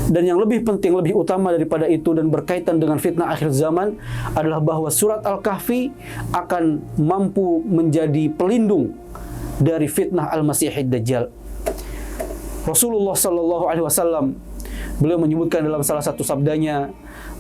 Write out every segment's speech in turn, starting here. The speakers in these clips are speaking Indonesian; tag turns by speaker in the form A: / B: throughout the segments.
A: Dan yang lebih penting, lebih utama daripada itu dan berkaitan dengan fitnah akhir zaman adalah bahwa surat Al-Kahfi akan mampu menjadi pelindung dari fitnah Al-Masihid Dajjal. Rasulullah sallallahu alaihi wasallam beliau menyebutkan dalam salah satu sabdanya,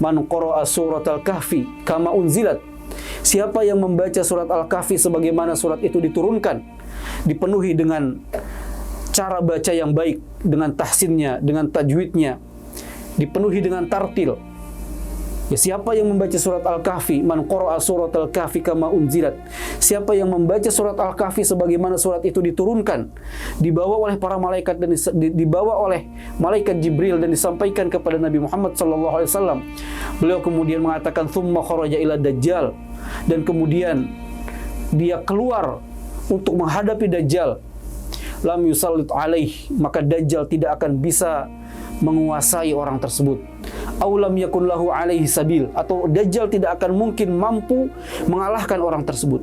A: "Man qara'a surat Al-Kahfi kama unzilat." Siapa yang membaca surat Al-Kahfi sebagaimana surat itu diturunkan, dipenuhi dengan cara baca yang baik, dengan tahsinnya, dengan tajwidnya, dipenuhi dengan tartil. Ya, siapa yang membaca surat Al-Kahfi, man qara'a surat Al-Kahfi kama unzilat. Siapa yang membaca surat Al-Kahfi sebagaimana surat itu diturunkan, dibawa oleh para malaikat dan dibawa oleh malaikat Jibril dan disampaikan kepada Nabi Muhammad sallallahu alaihi wasallam. Beliau kemudian mengatakan tsumma kharaja ila Dajjal, dan kemudian dia keluar untuk menghadapi Dajjal. Lam yusallit alaih, maka Dajjal tidak akan bisa menguasai orang tersebut. Aulam yakun lahu alaihi sabil, atau Dajjal tidak akan mungkin mampu mengalahkan orang tersebut.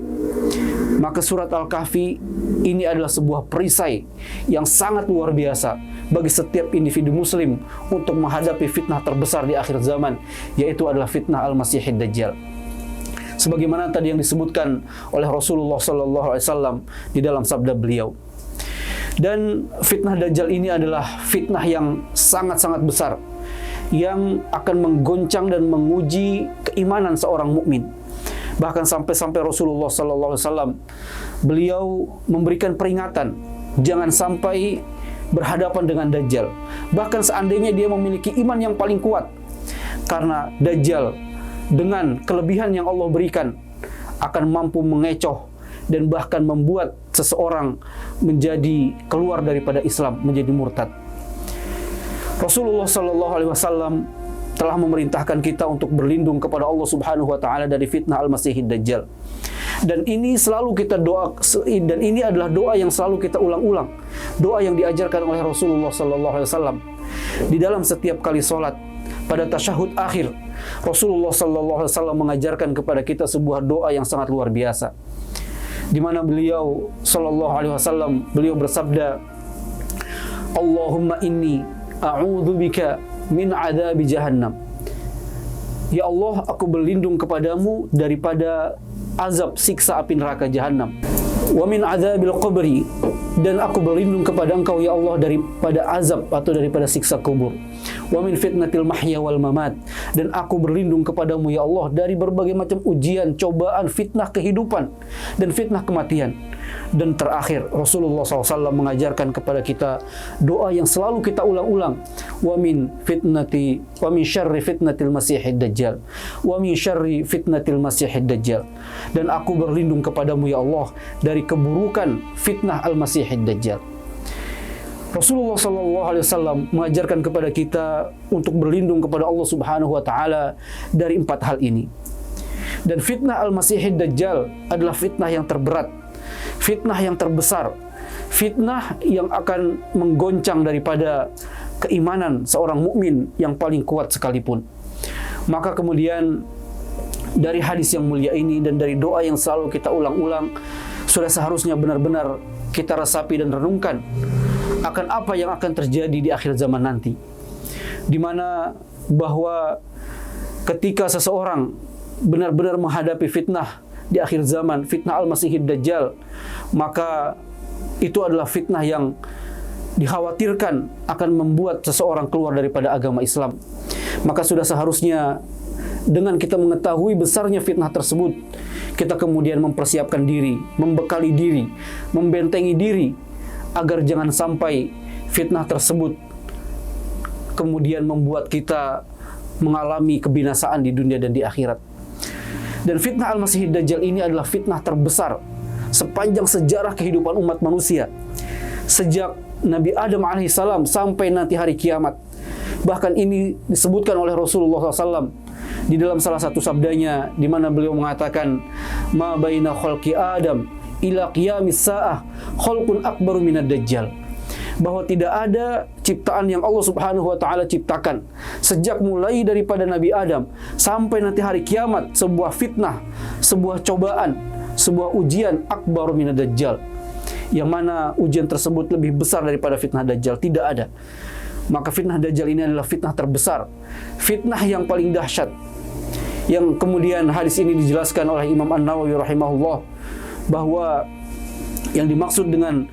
A: Maka surat Al-Kahfi ini adalah sebuah perisai yang sangat luar biasa bagi setiap individu muslim untuk menghadapi fitnah terbesar di akhir zaman, yaitu adalah fitnah Al-Masihid Dajjal. Sebagaimana tadi yang disebutkan oleh Rasulullah sallallahu alaihi wasallam di dalam sabda beliau. Dan fitnah Dajjal ini adalah fitnah yang sangat-sangat besar, yang akan menggoncang dan menguji keimanan seorang mukmin. Bahkan sampai Rasulullah sallallahu alaihi wasallam beliau memberikan peringatan, jangan sampai berhadapan dengan Dajjal. Bahkan seandainya dia memiliki iman yang paling kuat, karena Dajjal dengan kelebihan yang Allah berikan akan mampu mengecoh dan bahkan membuat seseorang menjadi keluar daripada Islam, menjadi murtad. Rasulullah sallallahu alaihi wasallam telah memerintahkan kita untuk berlindung kepada Allah Subhanahu wa taala dari fitnah Al-Masihid Dajjal. Dan ini selalu kita doa, dan ini adalah doa yang selalu kita ulang-ulang. Doa yang diajarkan oleh Rasulullah sallallahu alaihi wasallam di dalam setiap kali salat. Pada tasyahud akhir, Rasulullah sallallahu alaihi wasallam mengajarkan kepada kita sebuah doa yang sangat luar biasa, di mana beliau sallallahu alaihi wasallam beliau bersabda, Allahumma inni a'udzubika min adzabi jahannam. Ya Allah, aku berlindung kepadamu daripada azab siksa api neraka jahanam. Wa min adzabil qabri, dan aku berlindung kepada Engkau ya Allah daripada azab atau daripada siksa kubur. Wa min fitnatil mahya wal mamat, dan aku berlindung kepadamu ya Allah dari berbagai macam ujian, cobaan, fitnah kehidupan dan fitnah kematian. Dan terakhir Rasulullah SAW mengajarkan kepada kita doa yang selalu kita ulang-ulang, wa min syarri fitnatil masihid dajjal, wa min syarri fitnatil masihid dajjal, dan aku berlindung kepadamu ya Allah dari keburukan fitnah al-masihid dajjal. Rasulullah SAW mengajarkan kepada kita untuk berlindung kepada Allah Subhanahu wa taala dari 4 hal ini. Dan fitnah al-masihid dajjal adalah fitnah yang terberat, fitnah yang terbesar, fitnah yang akan menggoncang daripada keimanan seorang mukmin yang paling kuat sekalipun. Maka kemudian dari hadis yang mulia ini dan dari doa yang selalu kita ulang-ulang, sudah seharusnya benar-benar kita resapi dan renungkan akan apa yang akan terjadi di akhir zaman nanti, di mana bahwa ketika seseorang benar-benar menghadapi fitnah di akhir zaman, fitnah al-masihid dajjal, maka itu adalah fitnah yang dikhawatirkan akan membuat seseorang keluar daripada agama Islam. Maka sudah seharusnya dengan kita mengetahui besarnya fitnah tersebut, kita kemudian mempersiapkan diri, membekali diri, membentengi diri agar jangan sampai fitnah tersebut kemudian membuat kita mengalami kebinasaan di dunia dan di akhirat. Dan fitnah al-masihid dajjal ini adalah fitnah terbesar sepanjang sejarah kehidupan umat manusia, sejak Nabi Adam alaihissalam sampai nanti hari kiamat. Bahkan ini disebutkan oleh Rasulullah SAW di dalam salah satu sabdanya, di mana beliau mengatakan, ma baina khalqi Adam ila qiyamis sa'ah khalqun akbaru minad dajjal, bahwa tidak ada ciptaan yang Allah Subhanahu wa taala ciptakan sejak mulai daripada Nabi Adam sampai nanti hari kiamat, sebuah fitnah, sebuah cobaan, sebuah ujian akbaru minad dajjal, yang mana ujian tersebut lebih besar daripada fitnah dajjal tidak ada. Maka fitnah Dajjal ini adalah fitnah terbesar, fitnah yang paling dahsyat. Yang kemudian hadis ini dijelaskan oleh Imam An-Nawawi rahimahullah bahwa yang dimaksud dengan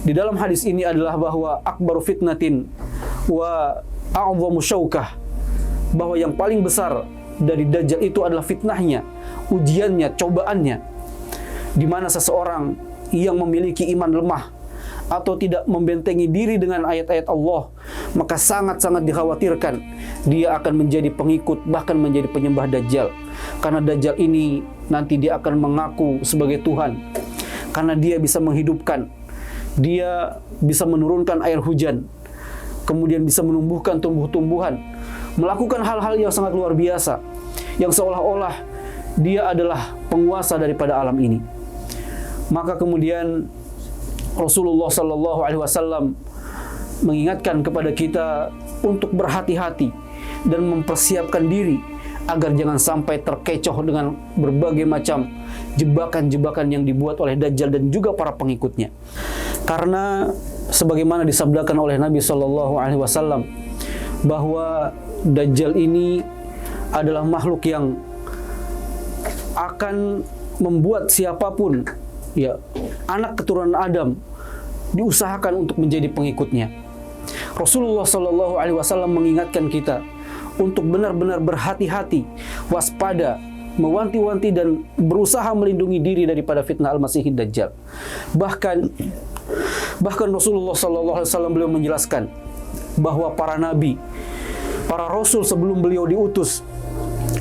A: di dalam hadis ini adalah bahwa akbaru fitnatin wa a'zamu syaukah, bahwa yang paling besar dari Dajjal itu adalah fitnahnya, ujiannya, cobaannya, di mana seseorang yang memiliki iman lemah atau tidak membentengi diri dengan ayat-ayat Allah, maka sangat-sangat dikhawatirkan dia akan menjadi pengikut, bahkan menjadi penyembah Dajjal. Karena Dajjal ini nanti dia akan mengaku sebagai Tuhan, karena dia bisa menghidupkan, dia bisa menurunkan air hujan, kemudian bisa menumbuhkan tumbuh-tumbuhan, melakukan hal-hal yang sangat luar biasa, yang seolah-olah dia adalah penguasa daripada alam ini. Maka kemudian Rasulullah Sallallahu Alaihi Wasallam mengingatkan kepada kita untuk berhati-hati dan mempersiapkan diri agar jangan sampai terkecoh dengan berbagai macam jebakan-jebakan yang dibuat oleh Dajjal dan juga para pengikutnya. Karena sebagaimana disabdakan oleh Nabi Sallallahu Alaihi Wasallam bahwa Dajjal ini adalah makhluk yang akan membuat siapapun, ya, anak keturunan Adam diusahakan untuk menjadi pengikutnya. Rasulullah Shallallahu Alaihi Wasallam mengingatkan kita untuk benar-benar berhati-hati, waspada, mewanti-wanti dan berusaha melindungi diri daripada fitnah Al-Masihid Dajjal. Bahkan Rasulullah Shallallahu Alaihi Wasallam beliau menjelaskan bahwa para nabi, para rasul sebelum beliau diutus,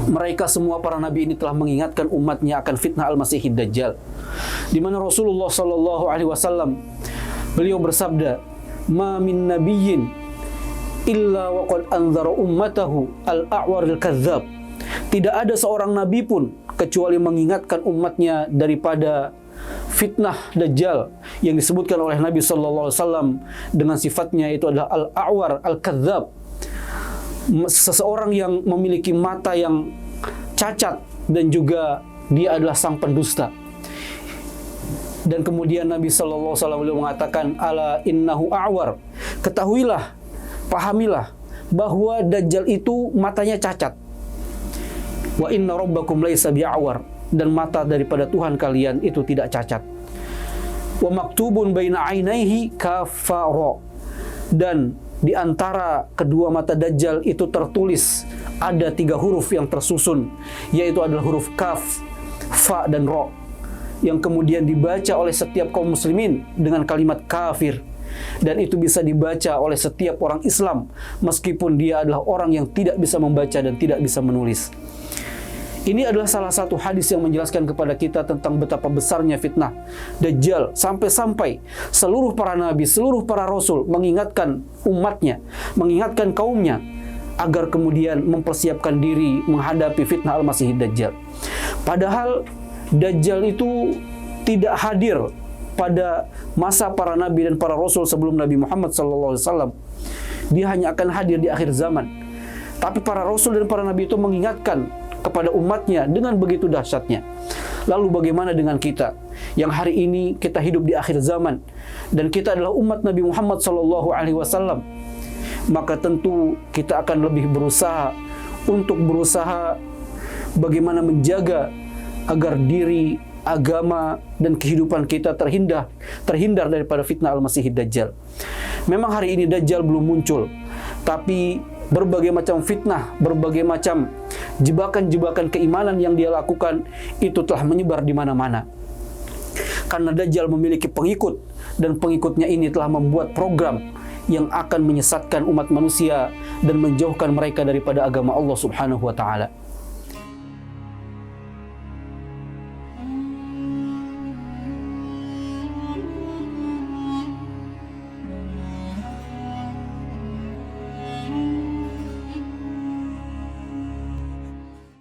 A: mereka semua para nabi ini telah mengingatkan umatnya akan fitnah Al-Masihid Dajjal. Di mana Rasulullah Shallallahu Alaihi Wasallam beliau bersabda, "Ma min nabiyyin illa waqad anzara ummatahu al-a'war al-kadzdzab." Tidak ada seorang nabi pun kecuali mengingatkan umatnya daripada fitnah Dajjal yang disebutkan oleh Nabi Sallallahu Alaihi Wasallam dengan sifatnya itu adalah al-a'war al-kadzdzab, seseorang yang memiliki mata yang cacat dan juga dia adalah sang pendusta. Dan kemudian Nabi Sallallahu Alaihi Wasallam mengatakan, ala innahu a'war, ketahuilah, pahamilah bahwa Dajjal itu matanya cacat. Wa inna rabbakum laisa bi'awar, dan mata daripada Tuhan kalian itu tidak cacat. Wa maktubun baina ainaihi kafara, dan di antara kedua mata Dajjal itu tertulis ada 3 huruf yang tersusun, yaitu adalah huruf kaf, fa dan ro, yang kemudian dibaca oleh setiap kaum muslimin dengan kalimat kafir, dan itu bisa dibaca oleh setiap orang Islam meskipun dia adalah orang yang tidak bisa membaca dan tidak bisa menulis. Ini adalah salah satu hadis yang menjelaskan kepada kita tentang betapa besarnya fitnah Dajjal, sampai-sampai seluruh para nabi, seluruh para rasul mengingatkan umatnya, mengingatkan kaumnya agar kemudian mempersiapkan diri menghadapi fitnah Al-Masihid Dajjal. Padahal Dajjal itu tidak hadir pada masa para nabi dan para rasul sebelum Nabi Muhammad SAW. Dia hanya akan hadir di akhir zaman. Tapi para rasul dan para nabi itu mengingatkan kepada umatnya dengan begitu dahsyatnya. Lalu bagaimana dengan kita yang hari ini kita hidup di akhir zaman dan kita adalah umat Nabi Muhammad SAW? Maka tentu kita akan lebih berusaha bagaimana menjaga agar diri, agama, dan kehidupan kita terhindar daripada fitnah Al-Masihid Dajjal. Memang hari ini Dajjal belum muncul, tapi berbagai macam fitnah, berbagai macam jebakan-jebakan keimanan yang dia lakukan itu telah menyebar di mana-mana. Karena Dajjal memiliki pengikut, dan pengikutnya ini telah membuat program yang akan menyesatkan umat manusia dan menjauhkan mereka daripada agama Allah Subhanahu wa taala.